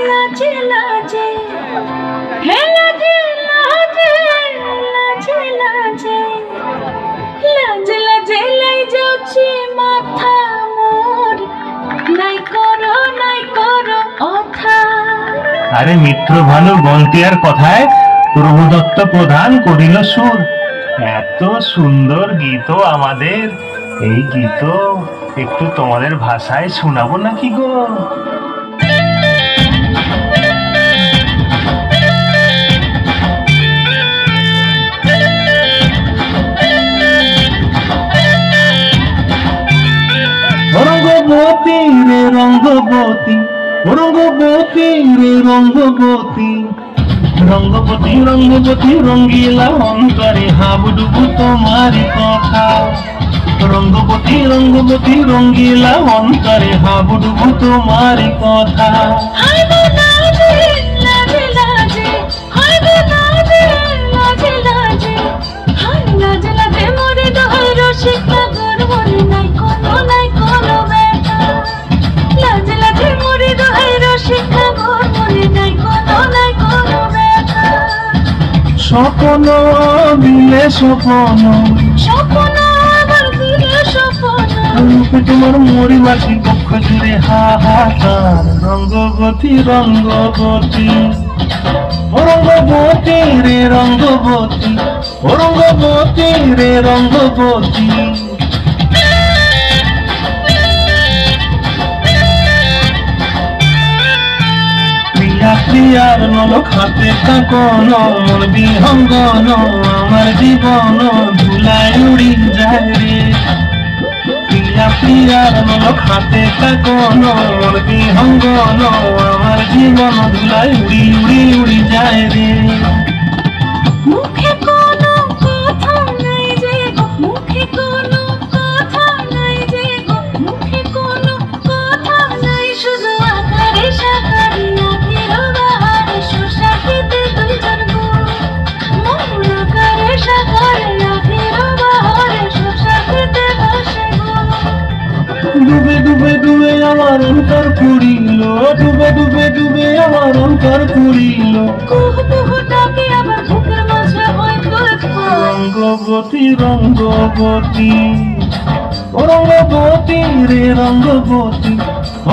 লাজে লাজে হে লাজে লাজে লাজে লাজে লাজে লাজে লাই যাচ্ছে মাথা মোর নাই করো অথা। আরে মিত্র ভানু গন্তিয়ার কথায় প্রভুদত্ত প্রধান করিল সুর। এত সুন্দর গীত আমাদের, এই গীত একটু তোমাদের ভাষায় শোনাবো নাকি গো? রঙ্গবতী রে রঙ্গবতী, রঙ্গবতী রে রঙ্গবতী, রঙ্গবতী রঙ্গবতী রঙ্গিলা অন্তরে হাবুডুবু তোমারি কথা। রঙ্গবতী রঙ্গবতী রঙ্গিলা অন্তরে হাবুডুবু তোমারি কথা। হায় গো লাজে লাজে লাজে, হায় গো লাজে লাজে লাজে, হায় লাজে লাজে মোরে দোহাই রসিক নগর মনে নাই কোনো ব্যথা। লাজে লাজে মোরে দোহাই রসিক নগর মনে নাই কোনো ব্যথা। স্বপ্ন দিলে স্বপ্ন, স্বপ্ন আমার দিলে স্বপ্ন, রূপে তোমার মরিবাসী পক্ষ জুড়ে হাহাকার। রঙ্গবতী রঙ্গবতী, রঙ্গবতী রে রঙ্গবতী, রঙ্গবতী রে রঙ্গবতী। প্রিয়া প্রিয়ার নলক হাতে কাকন, মন বিহঙ্গন আমার জীবন ধুলায় উড়ি যায় রে। প্রিয়া প্রিয়ার নলক হাতে কাকন, মন বিহঙ্গন আমার জীবন ধুলায় উড়ি উড়ি উড়ি যায় রে। মুখে কোনো কথা নাই যে গো, মুখে কোনো কথা নাই যে গো, মুখে কোনো কথা নাই, শুধু আকারে সাকারে আখির বাহারে শোষা খেতে দুইজন গো। মন আকারে সাকারে আখির বাহারে শোষা খেতে বসে গো। ডুবে ডুবে ডুবে আমার অন্তর পুরিল, ডুবে ডুবে ডুবে আমার অন্তর পুরিল। কুহু কুহু ডাকে আবার বুকের মাঝে হয় গল্প। রঙ্গবতী রঙ্গবতী, রঙ্গবতী রে রঙ্গবতী,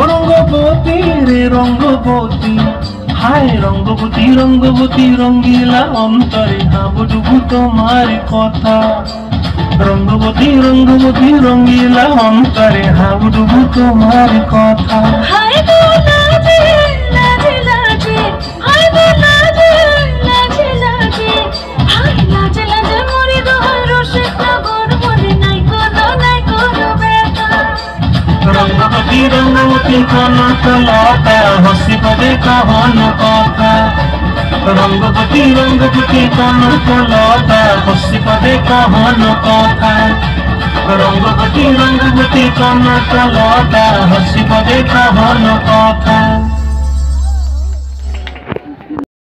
রঙ্গবতী রে রঙ্গবতী। হায় রঙ্গবতী রঙ্গবতী রঙ্গিলা অন্তরে হাবুডুবু তোমার কথা। রঙ্গবতী রঙ্গবতী রঙ্গিলা অন্তরে হাবুডুবু তোমার কথা। হায় গো লাজে লাজে লাজে, হায় গো লাজে লাজে লাজে, হায় লাজে লাজে মোরে দোহাই রসিক নগর মনে নাই কোনো ব্যথা। রঙ্গবতী রঙ্গবতী কনকলতা হসি পদে কহন কথা। রঙ্গবতী রঙ্গবতী কনকলতা হসি পদে কহন কথা। রঙ্গবতী রঙ্গবতী কনকলতা হসি পদে কহন কথা।